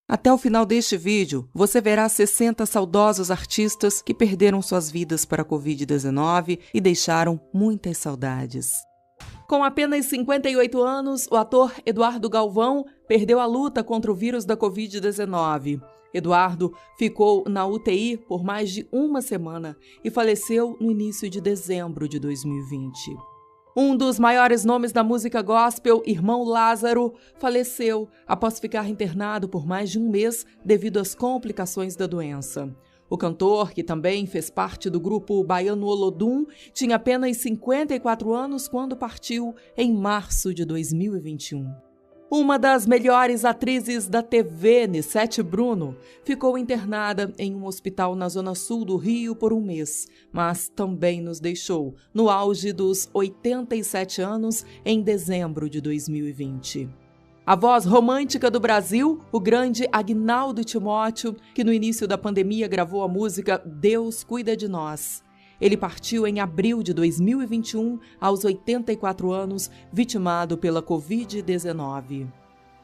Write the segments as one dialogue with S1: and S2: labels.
S1: Até o final deste vídeo, você verá 60 saudosos artistas que perderam suas vidas para a Covid-19 e deixaram muitas saudades. Com apenas 58 anos, o ator Eduardo Galvão perdeu a luta contra o vírus da Covid-19. Eduardo ficou na UTI por mais de uma semana e faleceu no início de dezembro de 2020. Um dos maiores nomes da música gospel, Irmão Lázaro, faleceu após ficar internado por mais de um mês devido às complicações da doença. O cantor, que também fez parte do grupo baiano Olodum, tinha apenas 54 anos quando partiu em março de 2021. Uma das melhores atrizes da TV, Nissete Bruno, ficou internada em um hospital na zona sul do Rio por um mês, mas também nos deixou no auge dos 87 anos em dezembro de 2020. A voz romântica do Brasil, o grande Agnaldo Timóteo, que no início da pandemia gravou a música Deus Cuida de Nós. Ele partiu em abril de 2021, aos 84 anos, vitimado pela Covid-19.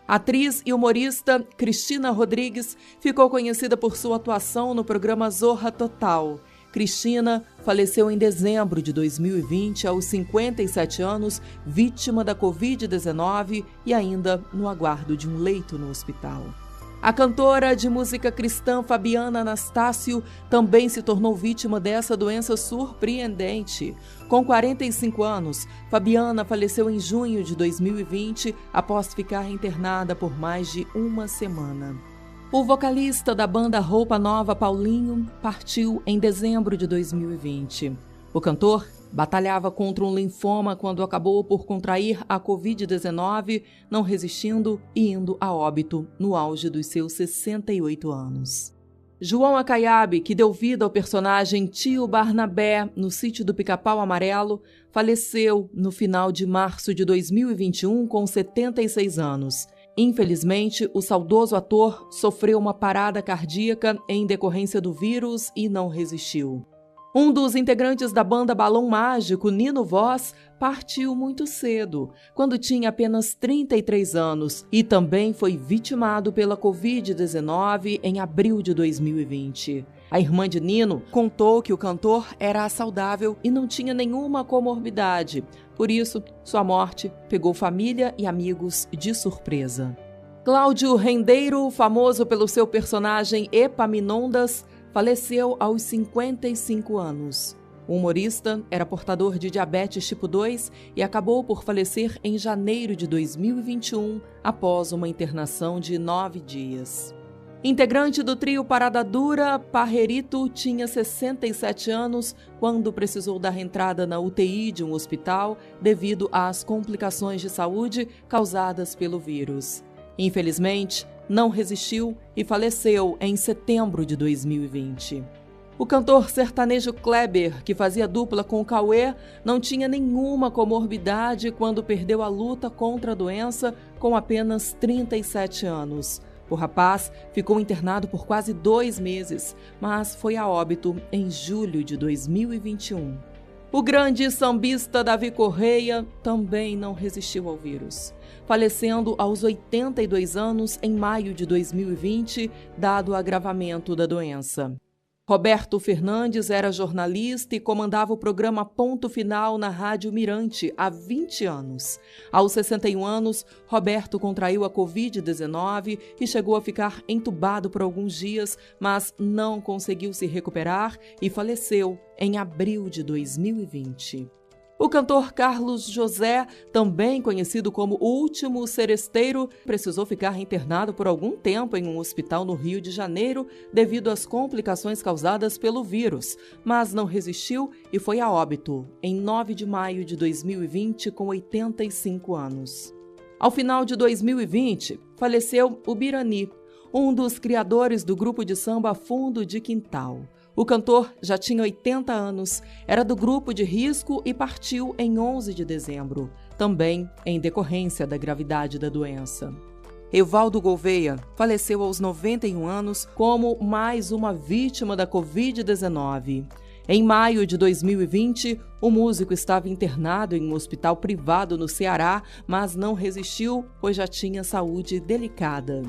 S1: A atriz e humorista Cristina Rodrigues ficou conhecida por sua atuação no programa Zorra Total. Cristina faleceu em dezembro de 2020, aos 57 anos, vítima da Covid-19 e ainda no aguardo de um leito no hospital. A cantora de música cristã Fabiana Anastácio também se tornou vítima dessa doença surpreendente. Com 45 anos, Fabiana faleceu em junho de 2020 após ficar internada por mais de uma semana. O vocalista da banda Roupa Nova, Paulinho, partiu em dezembro de 2020. O cantor batalhava contra um linfoma quando acabou por contrair a Covid-19, não resistindo e indo a óbito no auge dos seus 68 anos. João Acaiabe, que deu vida ao personagem Tio Barnabé no Sítio do Pica-Pau Amarelo, faleceu no final de março de 2021 com 76 anos. Infelizmente, o saudoso ator sofreu uma parada cardíaca em decorrência do vírus e não resistiu. Um dos integrantes da banda Balão Mágico, Nino Voz, partiu muito cedo, quando tinha apenas 33 anos, e também foi vitimado pela Covid-19 em abril de 2020. A irmã de Nino contou que o cantor era saudável e não tinha nenhuma comorbidade, por isso sua morte pegou família e amigos de surpresa. Cláudio Rendeiro, famoso pelo seu personagem Epaminondas, faleceu aos 55 anos. O humorista era portador de diabetes tipo 2 e acabou por falecer em janeiro de 2021, após uma internação de 9 dias. Integrante do trio Parada Dura, Parrerito tinha 67 anos quando precisou dar entrada na UTI de um hospital devido às complicações de saúde causadas pelo vírus. Infelizmente, não resistiu e faleceu em setembro de 2020. O cantor sertanejo Kleber, que fazia dupla com o Cauê, não tinha nenhuma comorbidade quando perdeu a luta contra a doença com apenas 37 anos. O rapaz ficou internado por quase 2 meses, mas foi a óbito em julho de 2021. O grande sambista Davi Correia também não resistiu ao vírus, falecendo aos 82 anos em maio de 2020, dado o agravamento da doença. Roberto Fernandes era jornalista e comandava o programa Ponto Final na Rádio Mirante há 20 anos. Aos 61 anos, Roberto contraiu a Covid-19 e chegou a ficar entubado por alguns dias, mas não conseguiu se recuperar e faleceu em abril de 2020. O cantor Carlos José, também conhecido como o Último Seresteiro, precisou ficar internado por algum tempo em um hospital no Rio de Janeiro devido às complicações causadas pelo vírus, mas não resistiu e foi a óbito em 9 de maio de 2020 com 85 anos. Ao final de 2020, faleceu o Birani, um dos criadores do grupo de samba Fundo de Quintal. O cantor já tinha 80 anos, era do grupo de risco e partiu em 11 de dezembro, também em decorrência da gravidade da doença. Evaldo Gouveia faleceu aos 91 anos como mais uma vítima da Covid-19. Em maio de 2020, o músico estava internado em um hospital privado no Ceará, mas não resistiu, pois já tinha saúde delicada.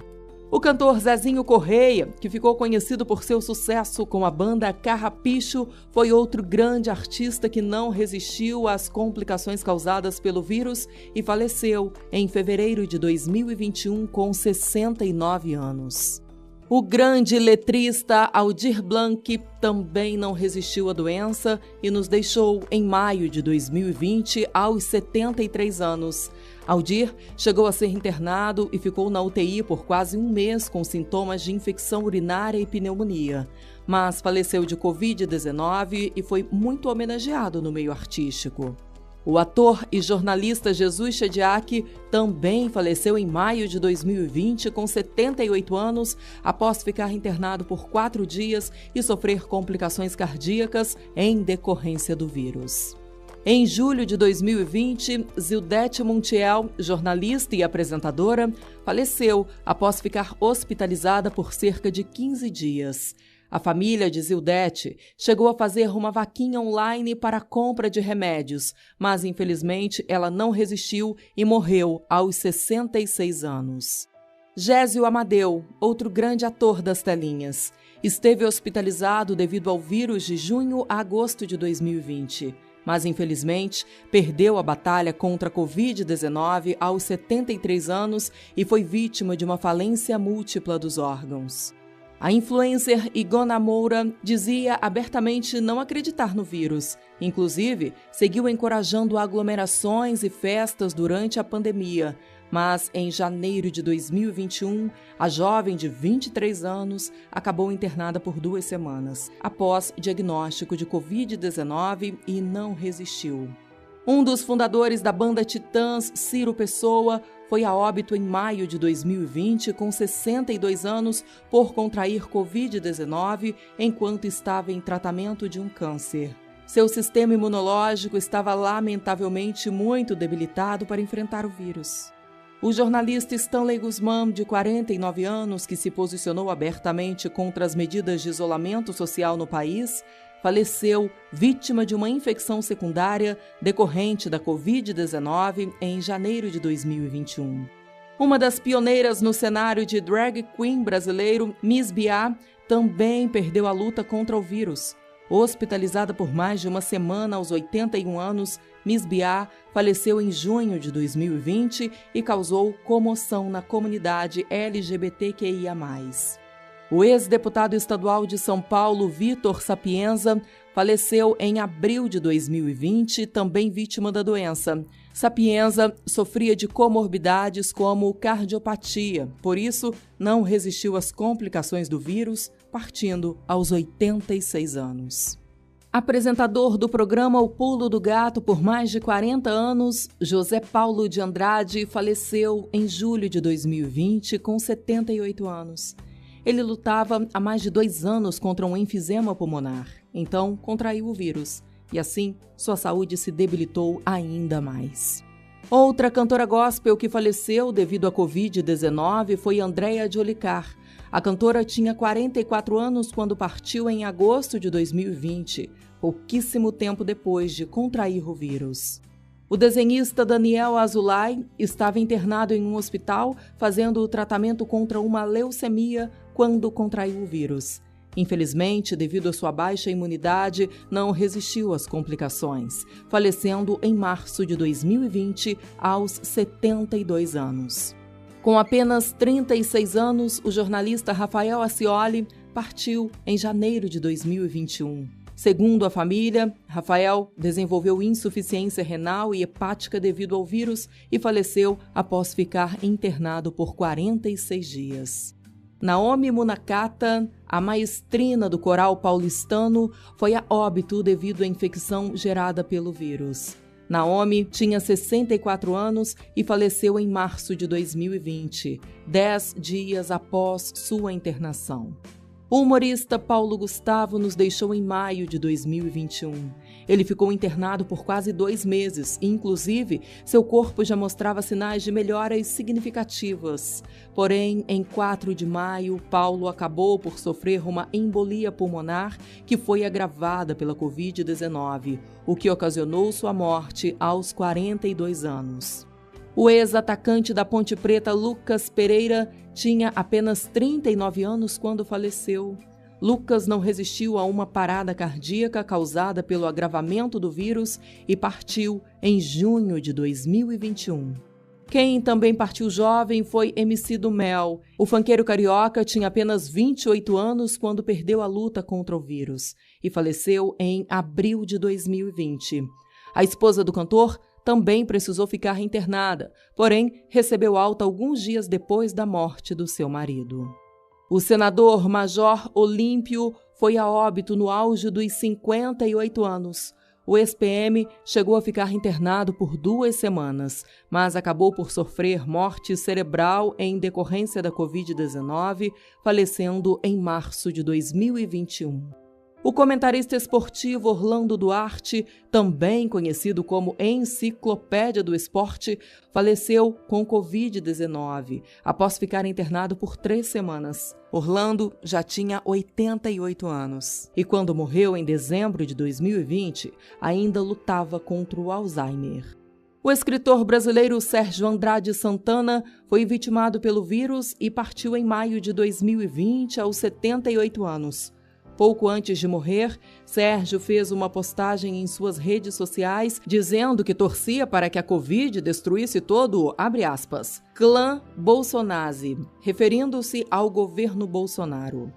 S1: O cantor Zezinho Correia, que ficou conhecido por seu sucesso com a banda Carrapicho, foi outro grande artista que não resistiu às complicações causadas pelo vírus e faleceu em fevereiro de 2021 com 69 anos. O grande letrista Aldir Blanc também não resistiu à doença e nos deixou em maio de 2020 aos 73 anos. Aldir chegou a ser internado e ficou na UTI por quase um mês com sintomas de infecção urinária e pneumonia, mas faleceu de Covid-19 e foi muito homenageado no meio artístico. O ator e jornalista Jesus Chediak também faleceu em maio de 2020 com 78 anos após ficar internado por 4 dias e sofrer complicações cardíacas em decorrência do vírus. Em julho de 2020, Zildete Montiel, jornalista e apresentadora, faleceu após ficar hospitalizada por cerca de 15 dias. A família de Zildete chegou a fazer uma vaquinha online para a compra de remédios, mas infelizmente ela não resistiu e morreu aos 66 anos. Gésio Amadeu, outro grande ator das telinhas, esteve hospitalizado devido ao vírus de junho a agosto de 2020, mas infelizmente perdeu a batalha contra a Covid-19 aos 73 anos e foi vítima de uma falência múltipla dos órgãos. A influencer Igona Moura dizia abertamente não acreditar no vírus. Inclusive, seguiu encorajando aglomerações e festas durante a pandemia. Mas, em janeiro de 2021, a jovem de 23 anos acabou internada por 2 semanas, após diagnóstico de Covid-19 e não resistiu. Um dos fundadores da banda Titãs, Ciro Pessoa, foi a óbito em maio de 2020 com 62 anos por contrair Covid-19 enquanto estava em tratamento de um câncer. Seu sistema imunológico estava lamentavelmente muito debilitado para enfrentar o vírus. O jornalista Stanley Guzmán, de 49 anos, que se posicionou abertamente contra as medidas de isolamento social no país, faleceu vítima de uma infecção secundária decorrente da Covid-19 em janeiro de 2021. Uma das pioneiras no cenário de drag queen brasileiro, Miss Biá, também perdeu a luta contra o vírus. Hospitalizada por mais de uma semana aos 81 anos, Miss Biá faleceu em junho de 2020 e causou comoção na comunidade LGBTQIA+. O ex-deputado estadual de São Paulo, Vitor Sapienza, faleceu em abril de 2020, também vítima da doença. Sapienza sofria de comorbidades como cardiopatia, por isso não resistiu às complicações do vírus, partindo aos 86 anos. Apresentador do programa O Pulo do Gato por mais de 40 anos, José Paulo de Andrade faleceu em julho de 2020 com 78 anos. Ele lutava há mais de 2 anos contra um enfisema pulmonar, então contraiu o vírus e assim sua saúde se debilitou ainda mais. Outra cantora gospel que faleceu devido à Covid-19 foi Andréa de Olicar. A cantora tinha 44 anos quando partiu em agosto de 2020, pouquíssimo tempo depois de contrair o vírus. O desenhista Daniel Azulay estava internado em um hospital fazendo o tratamento contra uma leucemia quando contraiu o vírus. Infelizmente, devido à sua baixa imunidade, não resistiu às complicações, falecendo em março de 2020 aos 72 anos. Com apenas 36 anos, o jornalista Rafael Acioli partiu em janeiro de 2021. Segundo a família, Rafael desenvolveu insuficiência renal e hepática devido ao vírus e faleceu após ficar internado por 46 dias. Naomi Munakata, a maestrina do coral paulistano, foi a óbito devido à infecção gerada pelo vírus. Naomi tinha 64 anos e faleceu em março de 2020, 10 dias após sua internação. O humorista Paulo Gustavo nos deixou em maio de 2021. Ele ficou internado por quase 2 meses e, inclusive, seu corpo já mostrava sinais de melhoras significativas. Porém, em 4 de maio, Paulo acabou por sofrer uma embolia pulmonar que foi agravada pela Covid-19, o que ocasionou sua morte aos 42 anos. O ex-atacante da Ponte Preta, Lucas Pereira, tinha apenas 39 anos quando faleceu. Lucas não resistiu a uma parada cardíaca causada pelo agravamento do vírus e partiu em junho de 2021. Quem também partiu jovem foi MC do Mel. O funkeiro carioca tinha apenas 28 anos quando perdeu a luta contra o vírus e faleceu em abril de 2020. A esposa do cantor também precisou ficar internada, porém recebeu alta alguns dias depois da morte do seu marido. O senador Major Olímpio foi a óbito no auge dos 58 anos. O ex-PM chegou a ficar internado por 2 semanas, mas acabou por sofrer morte cerebral em decorrência da Covid-19, falecendo em março de 2021. O comentarista esportivo Orlando Duarte, também conhecido como Enciclopédia do Esporte, faleceu com Covid-19, após ficar internado por 3 semanas. Orlando já tinha 88 anos e quando morreu em dezembro de 2020, ainda lutava contra o Alzheimer. O escritor brasileiro Sérgio Andrade Santana foi vitimado pelo vírus e partiu em maio de 2020 aos 78 anos. Pouco antes de morrer, Sérgio fez uma postagem em suas redes sociais dizendo que torcia para que a Covid destruísse todo, abre aspas, clã Bolsonaro, referindo-se ao governo Bolsonaro.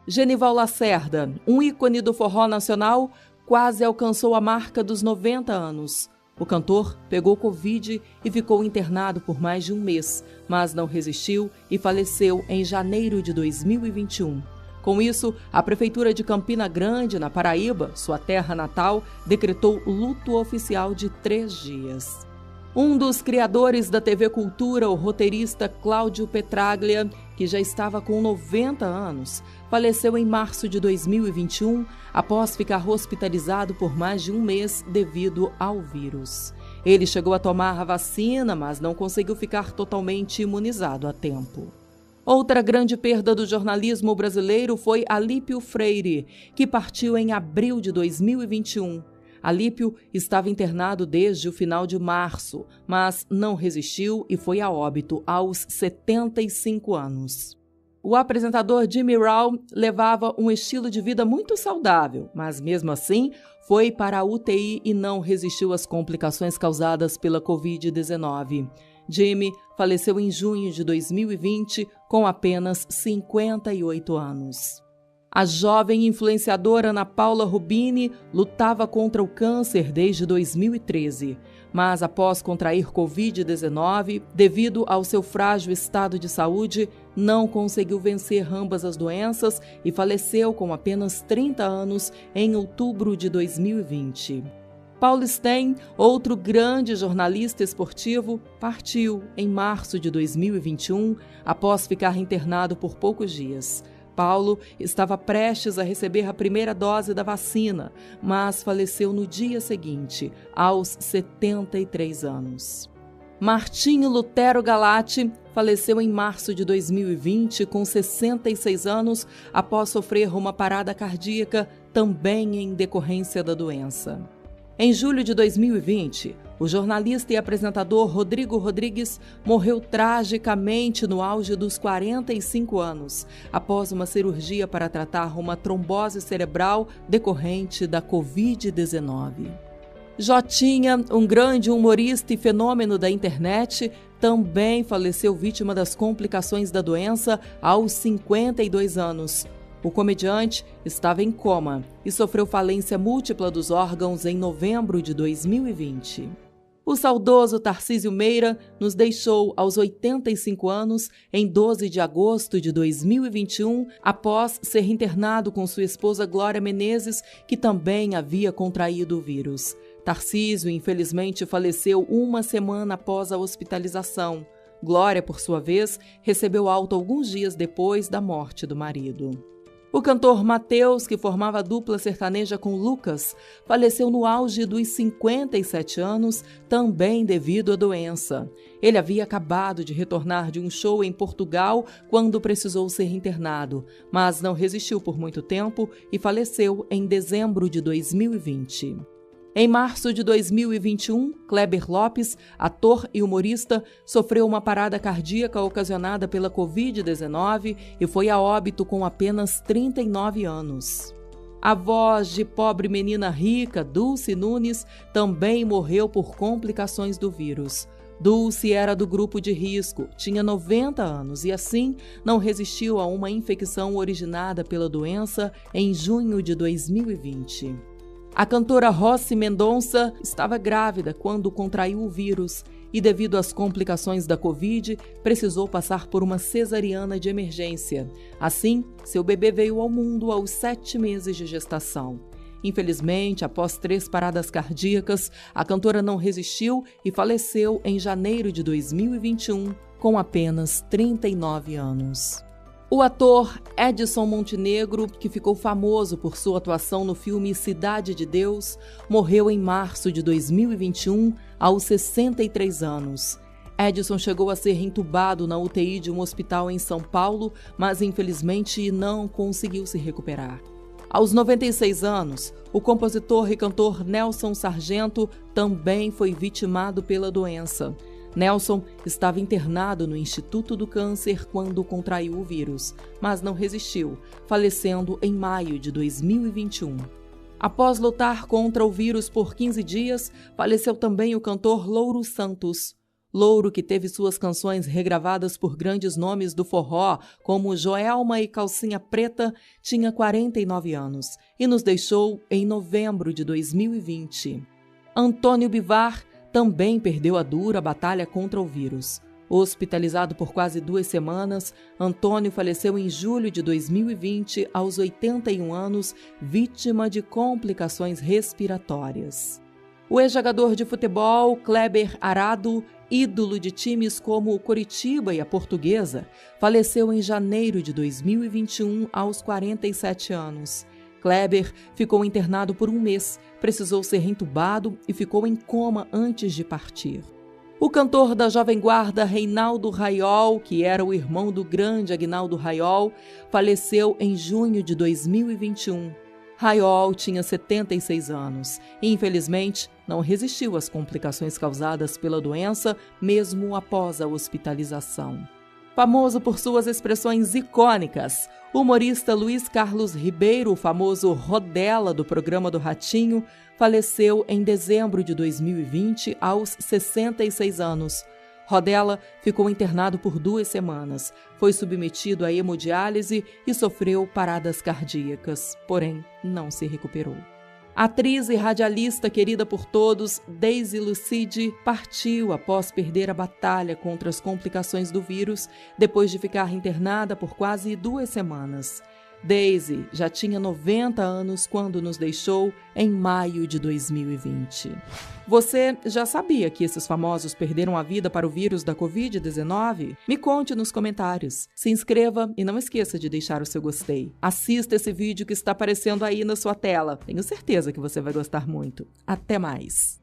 S1: Genival Lacerda, um ícone do forró nacional, quase alcançou a marca dos 90 anos. O cantor pegou Covid e ficou internado por mais de um mês, mas não resistiu e faleceu em janeiro de 2021. Com isso, a Prefeitura de Campina Grande, na Paraíba, sua terra natal, decretou luto oficial de 3 dias. Um dos criadores da TV Cultura, o roteirista Cláudio Petraglia, que já estava com 90 anos, faleceu em março de 2021, após ficar hospitalizado por mais de um mês devido ao vírus. Ele chegou a tomar a vacina, mas não conseguiu ficar totalmente imunizado a tempo. Outra grande perda do jornalismo brasileiro foi Alípio Freire, que partiu em abril de 2021. Alípio estava internado desde o final de março, mas não resistiu e foi a óbito aos 75 anos. O apresentador Jimmy Rao levava um estilo de vida muito saudável, mas mesmo assim foi para a UTI e não resistiu às complicações causadas pela Covid-19. Jimmy faleceu em junho de 2020 com apenas 58 anos. A jovem influenciadora Ana Paula Rubini lutava contra o câncer desde 2013, mas após contrair Covid-19, devido ao seu frágil estado de saúde, não conseguiu vencer ambas as doenças e faleceu com apenas 30 anos em outubro de 2020. Paulo Stein, outro grande jornalista esportivo, partiu em março de 2021 após ficar internado por poucos dias. Paulo estava prestes a receber a primeira dose da vacina, mas faleceu no dia seguinte, aos 73 anos. Martinho Lutero Galati faleceu em março de 2020 com 66 anos após sofrer uma parada cardíaca, também em decorrência da doença. Em julho de 2020, o jornalista e apresentador Rodrigo Rodrigues morreu tragicamente no auge dos 45 anos, após uma cirurgia para tratar uma trombose cerebral decorrente da Covid-19. Jotinha, um grande humorista e fenômeno da internet, também faleceu vítima das complicações da doença aos 52 anos. O comediante estava em coma e sofreu falência múltipla dos órgãos em novembro de 2020. O saudoso Tarcísio Meira nos deixou aos 85 anos em 12 de agosto de 2021, após ser internado com sua esposa Glória Menezes, que também havia contraído o vírus. Tarcísio, infelizmente, faleceu uma semana após a hospitalização. Glória, por sua vez, recebeu alta alguns dias depois da morte do marido. O cantor Mateus, que formava a dupla sertaneja com Lucas, faleceu no auge dos 57 anos, também devido à doença. Ele havia acabado de retornar de um show em Portugal quando precisou ser internado, mas não resistiu por muito tempo e faleceu em dezembro de 2020. Em março de 2021, Kleber Lopes, ator e humorista, sofreu uma parada cardíaca ocasionada pela Covid-19 e foi a óbito com apenas 39 anos. A voz de pobre menina rica, Dulce Nunes, também morreu por complicações do vírus. Dulce era do grupo de risco, tinha 90 anos e, assim, não resistiu a uma infecção originada pela doença em junho de 2020. A cantora Rossi Mendonça estava grávida quando contraiu o vírus e, devido às complicações da Covid, precisou passar por uma cesariana de emergência. Assim, seu bebê veio ao mundo aos 7 meses de gestação. Infelizmente, após 3 paradas cardíacas, a cantora não resistiu e faleceu em janeiro de 2021, com apenas 39 anos. O ator Edson Montenegro, que ficou famoso por sua atuação no filme Cidade de Deus, morreu em março de 2021, aos 63 anos. Edson chegou a ser entubado na UTI de um hospital em São Paulo, mas infelizmente não conseguiu se recuperar. Aos 96 anos, o compositor e cantor Nelson Sargento também foi vitimado pela doença. Nelson estava internado no Instituto do Câncer quando contraiu o vírus, mas não resistiu, falecendo em maio de 2021. Após lutar contra o vírus por 15 dias, faleceu também o cantor Louro Santos. Louro, que teve suas canções regravadas por grandes nomes do forró, como Joelma e Calcinha Preta, tinha 49 anos e nos deixou em novembro de 2020. Antônio Bivar também perdeu a dura batalha contra o vírus. Hospitalizado por quase 2 semanas, Antônio faleceu em julho de 2020, aos 81 anos, vítima de complicações respiratórias. O ex-jogador de futebol Kleber Arado, ídolo de times como o Coritiba e a Portuguesa, faleceu em janeiro de 2021, aos 47 anos. Kleber ficou internado por 1 mês, precisou ser entubado e ficou em coma antes de partir. O cantor da Jovem Guarda, Reinaldo Raiol, que era o irmão do grande Aguinaldo Raiol, faleceu em junho de 2021. Raiol tinha 76 anos e, infelizmente, não resistiu às complicações causadas pela doença, mesmo após a hospitalização. Famoso por suas expressões icônicas, o humorista Luiz Carlos Ribeiro, o famoso Rodela do programa do Ratinho, faleceu em dezembro de 2020, aos 66 anos. Rodela ficou internado por 2 semanas, foi submetido à hemodiálise e sofreu paradas cardíacas, porém não se recuperou. A atriz e radialista querida por todos, Daisy Lucide, partiu após perder a batalha contra as complicações do vírus, depois de ficar internada por quase 2 semanas. Daisy já tinha 90 anos quando nos deixou em maio de 2020. Você já sabia que esses famosos perderam a vida para o vírus da Covid-19? Me conte nos comentários. Se inscreva e não esqueça de deixar o seu gostei. Assista esse vídeo que está aparecendo aí na sua tela. Tenho certeza que você vai gostar muito. Até mais!